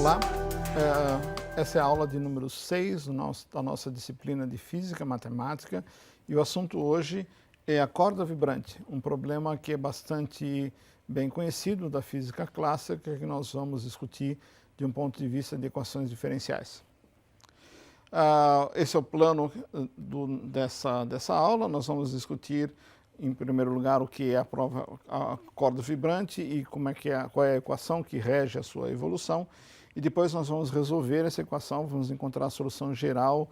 Olá, essa é a aula de número 6 da nossa disciplina de Física e Matemática e o assunto hoje é a corda vibrante, um problema que é bastante bem conhecido da física clássica que nós vamos discutir de um ponto de vista de equações diferenciais. Esse é o plano dessa aula. Nós vamos discutir, em primeiro lugar, o que é a corda vibrante e qual é a equação que rege a sua evolução. E depois nós vamos resolver essa equação, vamos encontrar a solução geral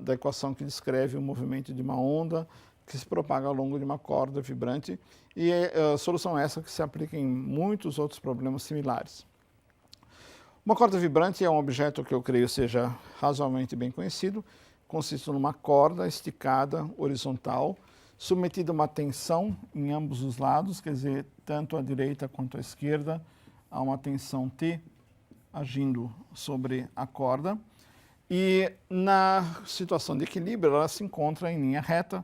da equação que descreve o movimento de uma onda que se propaga ao longo de uma corda vibrante. E a solução é essa que se aplica em muitos outros problemas similares. Uma corda vibrante é um objeto que eu creio seja razoavelmente bem conhecido. Consiste numa corda esticada, horizontal, submetida a uma tensão em ambos os lados, quer dizer, tanto à direita quanto à esquerda, há uma tensão T agindo sobre a corda. E na situação de equilíbrio, ela se encontra em linha reta,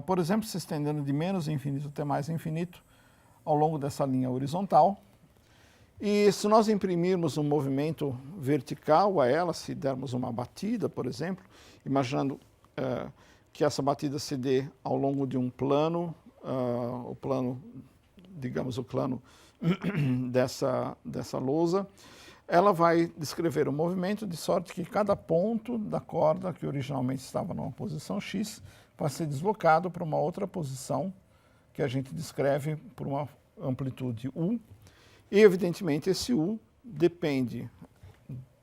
por exemplo, se estendendo de menos infinito até mais infinito ao longo dessa linha horizontal. E se nós imprimirmos um movimento vertical a ela, se dermos uma batida, por exemplo, imaginando que essa batida se dê ao longo de um plano, digamos o plano dessa lousa, ela vai descrever o movimento de sorte que cada ponto da corda, que originalmente estava numa posição X, vai ser deslocado para uma outra posição, que a gente descreve por uma amplitude U. E, evidentemente, esse U depende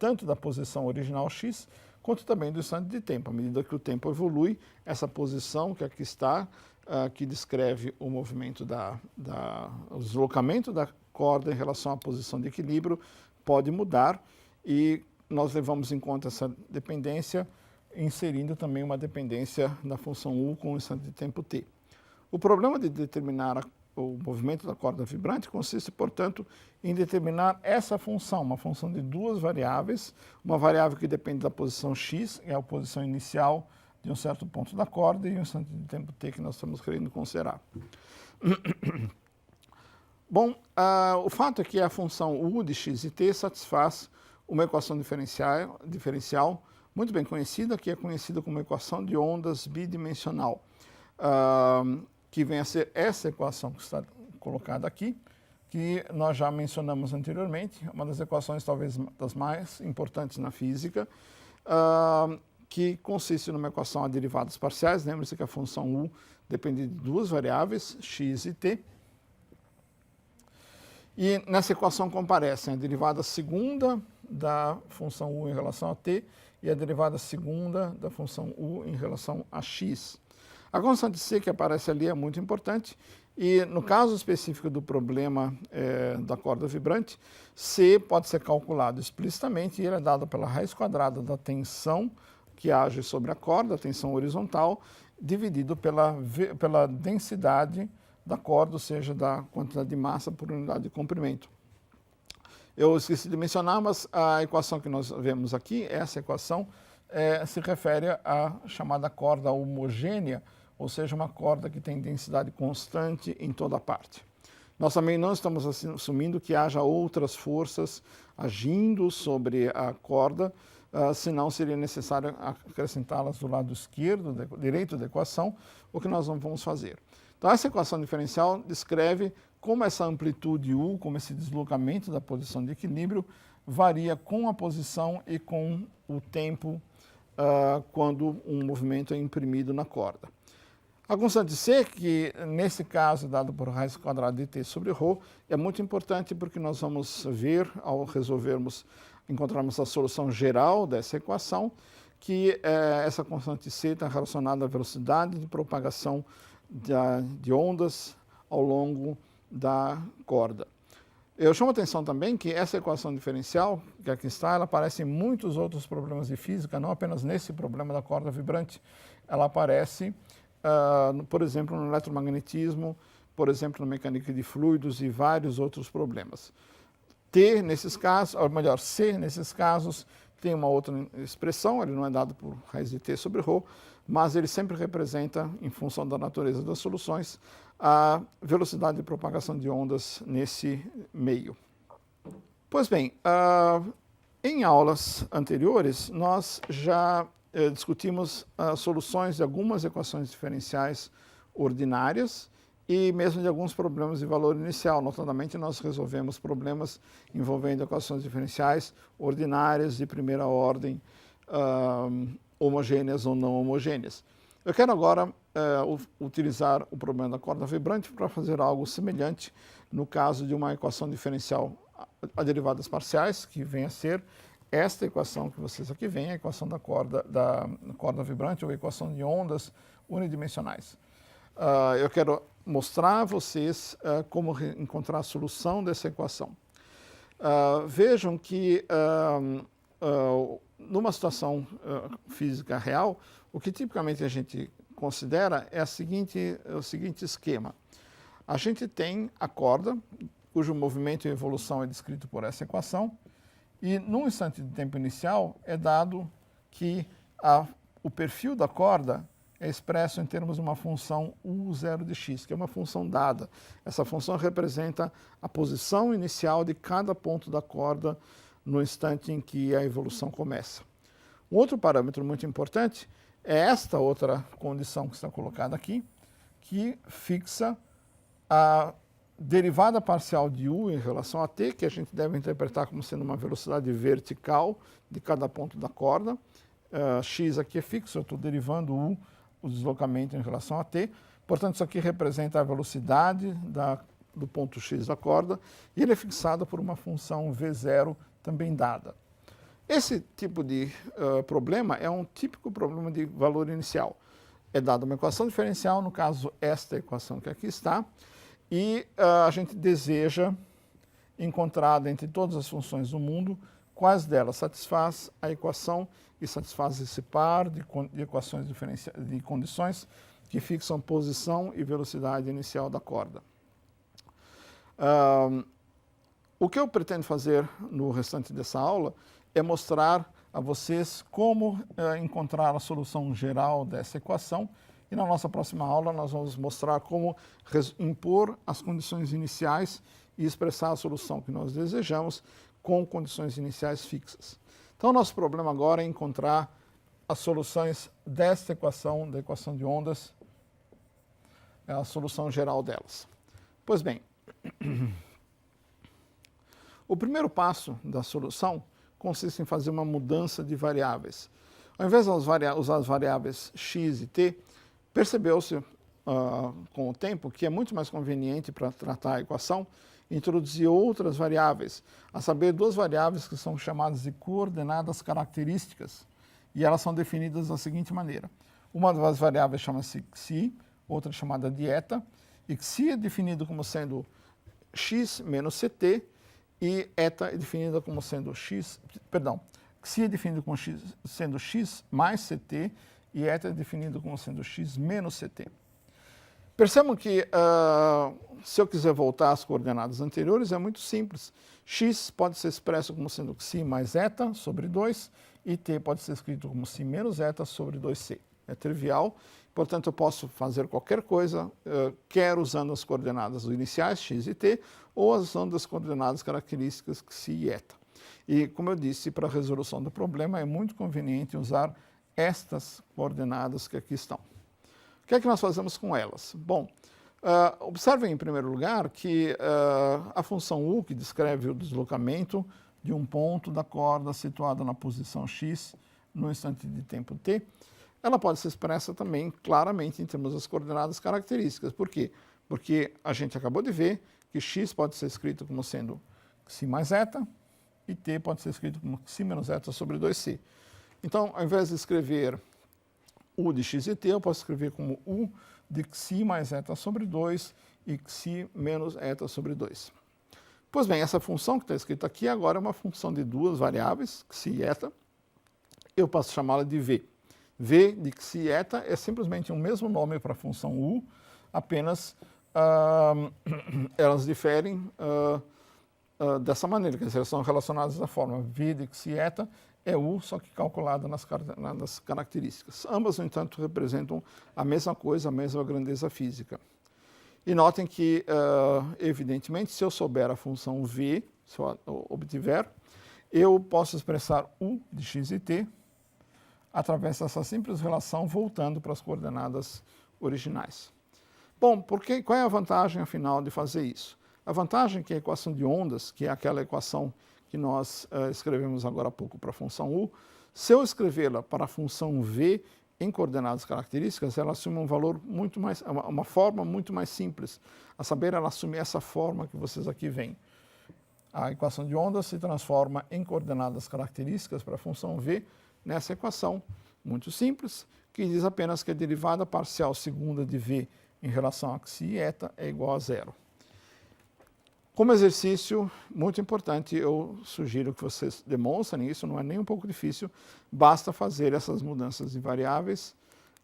tanto da posição original X, quanto também do instante de tempo. À medida que o tempo evolui, essa posição que aqui está, que descreve o movimento o deslocamento da corda em relação à posição de equilíbrio, pode mudar, e nós levamos em conta essa dependência, inserindo também uma dependência da função U com o instante de tempo t. O problema de determinar o movimento da corda vibrante consiste, portanto, em determinar essa função, uma função de duas variáveis, uma variável que depende da posição x, que é a posição inicial de um certo ponto da corda, e um instante de tempo t que nós estamos querendo considerar. Bom, o fato é que a função u de x e t satisfaz uma equação diferencial muito bem conhecida, que é conhecida como equação de ondas bidimensional, que vem a ser essa equação que está colocada aqui, que nós já mencionamos anteriormente, uma das equações talvez das mais importantes na física, que consiste numa equação a derivadas parciais. Lembre-se que a função u depende de duas variáveis, x e t. E nessa equação comparecem a derivada segunda da função u em relação a t e a derivada segunda da função u em relação a x. A constante c que aparece ali é muito importante e, no caso específico do problema da corda vibrante, c pode ser calculado explicitamente e ele é dado pela raiz quadrada da tensão que age sobre a corda, a tensão horizontal, dividido pela densidade da corda, ou seja, da quantidade de massa por unidade de comprimento. Eu esqueci de mencionar, mas a equação que nós vemos aqui, essa equação, se refere à chamada corda homogênea, ou seja, uma corda que tem densidade constante em toda parte. Nós também não estamos assumindo que haja outras forças agindo sobre a corda, senão seria necessário acrescentá-las do lado direito da equação, o que nós não vamos fazer. Então, essa equação diferencial descreve como essa amplitude U, como esse deslocamento da posição de equilíbrio, varia com a posição e com o tempo quando um movimento é imprimido na corda. A constante C, que nesse caso, dado por raiz quadrada de t sobre ρ, é muito importante porque nós vamos ver, ao encontrarmos a solução geral dessa equação, que essa constante C está relacionada à velocidade de propagação de ondas ao longo da corda. Eu chamo a atenção também que essa equação diferencial, que aqui está, ela aparece em muitos outros problemas de física, não apenas nesse problema da corda vibrante. Ela aparece, por exemplo, no eletromagnetismo, por exemplo, na mecânica de fluidos e vários outros problemas. T, nesses casos, ou melhor, C, nesses casos, tem uma outra expressão, ele não é dado por raiz de t sobre ρ, mas ele sempre representa, em função da natureza das soluções, a velocidade de propagação de ondas nesse meio. Pois bem, em aulas anteriores, nós já discutimos soluções de algumas equações diferenciais ordinárias e mesmo de alguns problemas de valor inicial. Notadamente, nós resolvemos problemas envolvendo equações diferenciais ordinárias de primeira ordem, homogêneas ou não homogêneas. Eu quero agora utilizar o problema da corda vibrante para fazer algo semelhante no caso de uma equação diferencial a derivadas parciais, que vem a ser esta equação que vocês aqui veem, a equação da corda vibrante ou equação de ondas unidimensionais. Eu quero mostrar a vocês como encontrar a solução dessa equação. Vejam que numa situação física real, o que tipicamente a gente considera é o seguinte esquema. A gente tem a corda, cujo movimento e evolução é descrito por essa equação, e num instante de tempo inicial é dado que o perfil da corda é expresso em termos de uma função u0 de x, que é uma função dada. Essa função representa a posição inicial de cada ponto da corda no instante em que a evolução começa. Um outro parâmetro muito importante é esta outra condição que está colocada aqui, que fixa a derivada parcial de u em relação a t, que a gente deve interpretar como sendo uma velocidade vertical de cada ponto da corda. X aqui é fixo, eu estou derivando o deslocamento em relação a t. Portanto, isso aqui representa a velocidade do ponto x da corda, e ele é fixado por uma função v0 também dada. Esse tipo de problema é um típico problema de valor inicial. É dada uma equação diferencial, no caso esta equação que aqui está, e a gente deseja encontrar dentre todas as funções do mundo quais delas satisfaz a equação e satisfaz esse par de equações de condições que fixam posição e velocidade inicial da corda. O que eu pretendo fazer no restante dessa aula é mostrar a vocês como encontrar a solução geral dessa equação, e na nossa próxima aula nós vamos mostrar como impor as condições iniciais e expressar a solução que nós desejamos com condições iniciais fixas. Então, nosso problema agora é encontrar as soluções desta equação, da equação de ondas, a solução geral delas. Pois bem, o primeiro passo da solução consiste em fazer uma mudança de variáveis. Ao invés de usar as variáveis x e t, percebeu-se com o tempo que é muito mais conveniente para tratar a equação introduzir outras variáveis, a saber, duas variáveis que são chamadas de coordenadas características, e elas são definidas da seguinte maneira. Uma das variáveis chama-se xi, outra chamada dieta, e xi é definido como sendo x menos ct, e eta é definida como sendo xi é definido como sendo x mais ct, e eta é definido como sendo x menos ct. Percebam que, se eu quiser voltar às coordenadas anteriores, é muito simples. X pode ser expresso como sendo xi mais eta sobre 2, e t pode ser escrito como xi menos eta sobre 2c. É trivial, portanto, eu posso fazer qualquer coisa, quer usando as coordenadas iniciais, x e t, ou usando as coordenadas características xi e eta. E, como eu disse, para a resolução do problema é muito conveniente usar estas coordenadas que aqui estão. O que é que nós fazemos com elas? Bom, observem em primeiro lugar que a função u, que descreve o deslocamento de um ponto da corda situado na posição x no instante de tempo t, ela pode ser expressa também claramente em termos das coordenadas características. Por quê? Porque a gente acabou de ver que x pode ser escrito como sendo xi mais eta e t pode ser escrito como xi menos eta sobre 2c. Então, ao invés de escrever u de x e t, eu posso escrever como u de xi mais eta sobre 2 e xi menos eta sobre 2. Pois bem, essa função que está escrita aqui agora é uma função de duas variáveis, xi e eta. Eu posso chamá-la de v. V de xi e eta é simplesmente o mesmo nome para a função u, apenas elas diferem dessa maneira, quer dizer, elas são relacionadas da forma v de xi e eta é u, só que calculada nas características. Ambas, no entanto, representam a mesma coisa, a mesma grandeza física. E notem que, evidentemente, se eu souber a função v se eu obtiver, eu posso expressar u de x e t através dessa simples relação voltando para as coordenadas originais. Bom, qual é a vantagem, afinal, de fazer isso? A vantagem é que a equação de ondas, que é aquela equação que nós escrevemos agora há pouco para a função u, se eu escrevê-la para a função v em coordenadas características, ela assume um valor muito mais, uma forma muito mais simples. A saber, ela assume essa forma que vocês aqui veem. A equação de ondas se transforma em coordenadas características para a função v nessa equação muito simples, que diz apenas que a derivada parcial segunda de v em relação a xi e eta é igual a zero. Como exercício muito importante, eu sugiro que vocês demonstrem isso, não é nem um pouco difícil, basta fazer essas mudanças de variáveis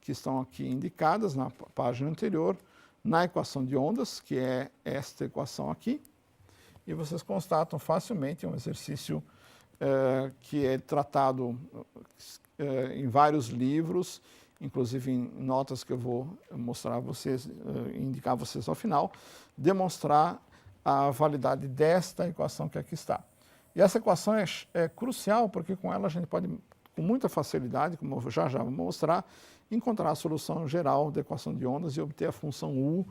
que estão aqui indicadas na página anterior, na equação de ondas, que é esta equação aqui, e vocês constatam facilmente, é um exercício que é tratado em vários livros, inclusive em notas que eu vou mostrar a vocês, indicar a vocês ao final, demonstrar a validade desta equação que aqui está. E essa equação é crucial porque com ela a gente pode, com muita facilidade, como eu já vou mostrar, encontrar a solução geral da equação de ondas e obter a função u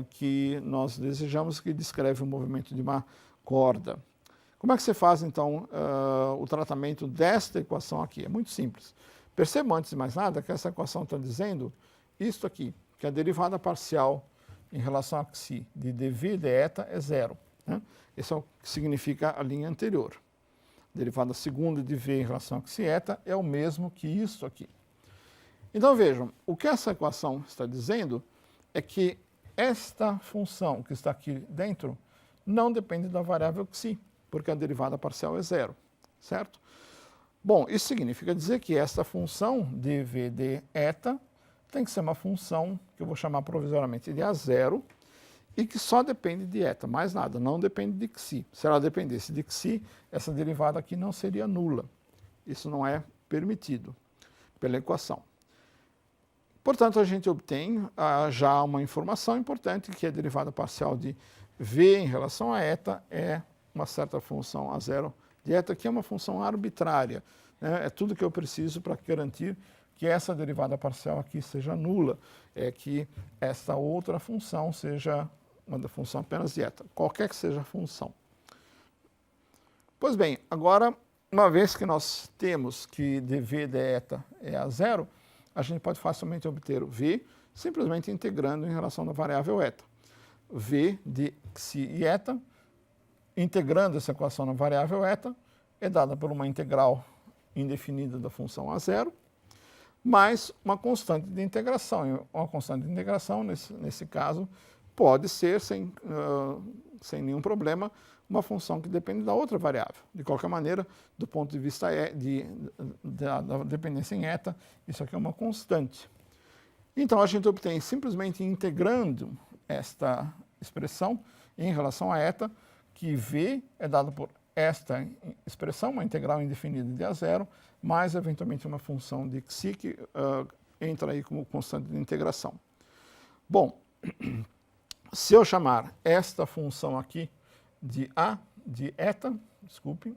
que nós desejamos, que descreve o movimento de uma corda. Como é que você faz, então, o tratamento desta equação aqui? É muito simples. Percebam, antes de mais nada, que essa equação está dizendo isto aqui, que a derivada parcial em relação a xi de dv e de eta é zero. Né? Isso é o que significa a linha anterior. A derivada segunda de v em relação a xi e eta é o mesmo que isso aqui. Então vejam, o que essa equação está dizendo é que esta função que está aqui dentro não depende da variável xi, porque a derivada parcial é zero, certo? Bom, isso significa dizer que esta função dv de eta tem que ser uma função que eu vou chamar provisoriamente de A0 e que só depende de eta, mais nada, não depende de xi. Se ela dependesse de xi, essa derivada aqui não seria nula. Isso não é permitido pela equação. Portanto, a gente obtém já uma informação importante, que a derivada parcial de v em relação a eta é uma certa função A0 de eta, que é uma função arbitrária. Né? É tudo que eu preciso para garantir que essa derivada parcial aqui seja nula, é que essa outra função seja uma função apenas de eta, qualquer que seja a função. Pois bem, agora, uma vez que nós temos que dv de eta é a zero, a gente pode facilmente obter o v simplesmente integrando em relação à variável eta. V de xi e eta, integrando essa equação na variável eta, é dada por uma integral indefinida da função a0, mais uma constante de integração. E uma constante de integração, nesse caso, pode ser, sem nenhum problema, uma função que depende da outra variável. De qualquer maneira, do ponto de vista da dependência em eta, isso aqui é uma constante. Então, a gente obtém simplesmente integrando esta expressão em relação a eta, que v é dado por esta expressão, uma integral indefinida de A0, mais eventualmente uma função de xi que entra aí como constante de integração. Bom, se eu chamar esta função aqui de A de eta, desculpe,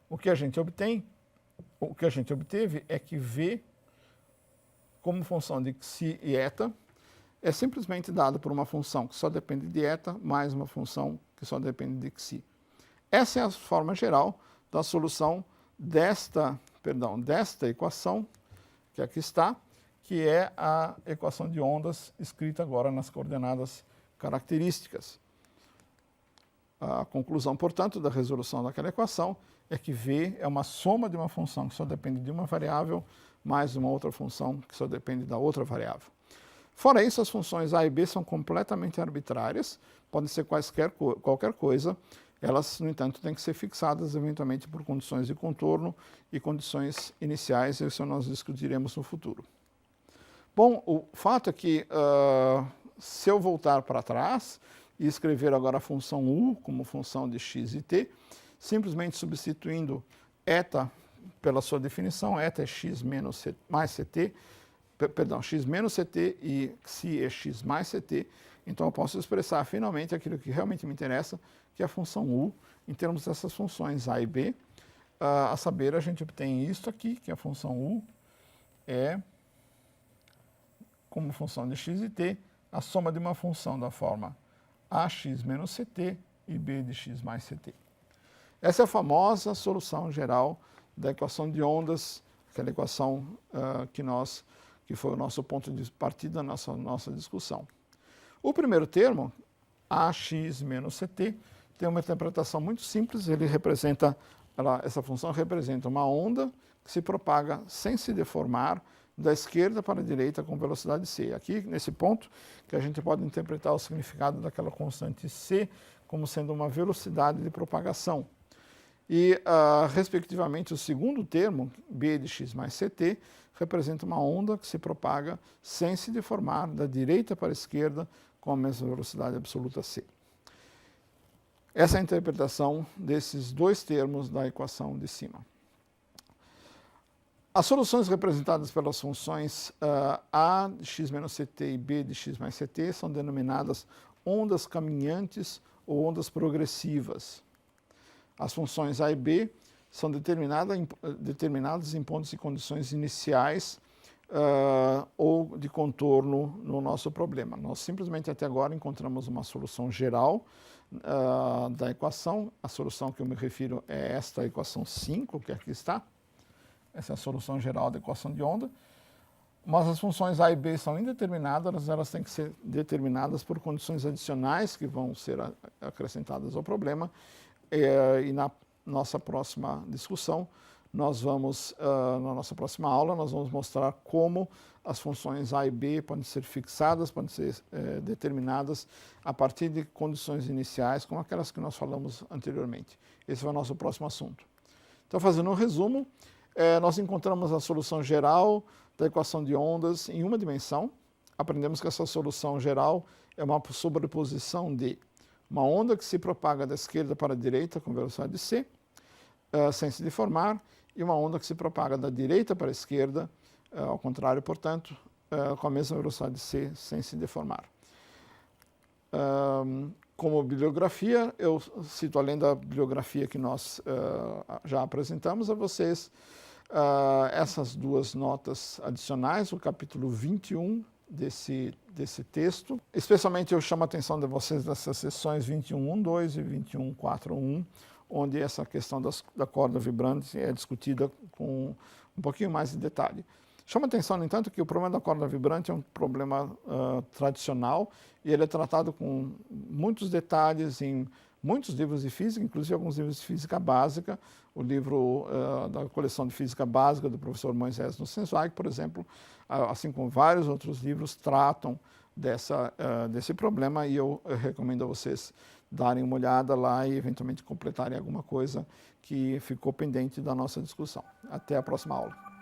o que a gente obteve é que v, como função de xi e eta, é simplesmente dado por uma função que só depende de eta, mais uma função que só depende de xi. Essa é a forma geral da solução desta equação, que aqui está, que é a equação de ondas escrita agora nas coordenadas características. A conclusão, portanto, da resolução daquela equação é que v é uma soma de uma função que só depende de uma variável, mais uma outra função que só depende da outra variável. Fora isso, as funções a e b são completamente arbitrárias, podem ser qualquer coisa, elas, no entanto, têm que ser fixadas eventualmente por condições de contorno e condições iniciais, isso nós discutiremos no futuro. Bom, o fato é que, se eu voltar para trás e escrever agora a função u como função de x e t, simplesmente substituindo eta pela sua definição, eta é x mais ct, perdão, x menos ct e psi é x mais ct, então eu posso expressar finalmente aquilo que realmente me interessa, que é a função u, em termos dessas funções a e b. A saber, a gente obtém isto aqui, que a função u é, como função de x e t, a soma de uma função da forma ax menos ct e b de x mais ct. Essa é a famosa solução geral da equação de ondas, aquela equação que foi o nosso ponto de partida da nossa discussão. O primeiro termo, ax menos ct, tem uma interpretação muito simples. Essa função representa uma onda que se propaga sem se deformar da esquerda para a direita com velocidade c. Aqui, nesse ponto, que a gente pode interpretar o significado daquela constante c como sendo uma velocidade de propagação. E, respectivamente, o segundo termo, b de x mais ct, representa uma onda que se propaga sem se deformar da direita para a esquerda com a mesma velocidade absoluta c. Essa é a interpretação desses dois termos da equação de cima. As soluções representadas pelas funções a de x menos ct e b de x mais ct são denominadas ondas caminhantes ou ondas progressivas. As funções a e b são determinadas em pontos e condições iniciais ou de contorno no nosso problema. Nós simplesmente até agora encontramos uma solução geral da equação. A solução que eu me refiro é esta equação 5, que aqui está. Essa é a solução geral da equação de onda. Mas as funções a e b são indeterminadas, elas têm que ser determinadas por condições adicionais que vão ser acrescentadas ao problema. E na nossa próxima discussão, na nossa próxima aula, nós vamos mostrar como as funções a e b podem ser fixadas, podem ser determinadas a partir de condições iniciais, como aquelas que nós falamos anteriormente. Esse vai o nosso próximo assunto. Então, fazendo um resumo, nós encontramos a solução geral da equação de ondas em uma dimensão. Aprendemos que essa solução geral é uma sobreposição de uma onda que se propaga da esquerda para a direita com velocidade c, sem se deformar, e uma onda que se propaga da direita para a esquerda, ao contrário, portanto, com a mesma velocidade c, sem se deformar. Como bibliografia, eu cito, além da bibliografia que nós já apresentamos a vocês, essas duas notas adicionais, o capítulo 21 desse texto. Especialmente eu chamo a atenção de vocês dessas sessões 21.1.2 e 21.4.1, onde essa questão da corda vibrante é discutida com um pouquinho mais de detalhe. Chama a atenção, no entanto, que o problema da corda vibrante é um problema tradicional e ele é tratado com muitos detalhes em muitos livros de física, inclusive alguns livros de física básica. O livro da coleção de física básica do professor Moisés Nussenzweig, por exemplo, assim como vários outros livros, tratam desse problema, e eu recomendo a vocês darem uma olhada lá e eventualmente completarem alguma coisa que ficou pendente da nossa discussão. Até a próxima aula.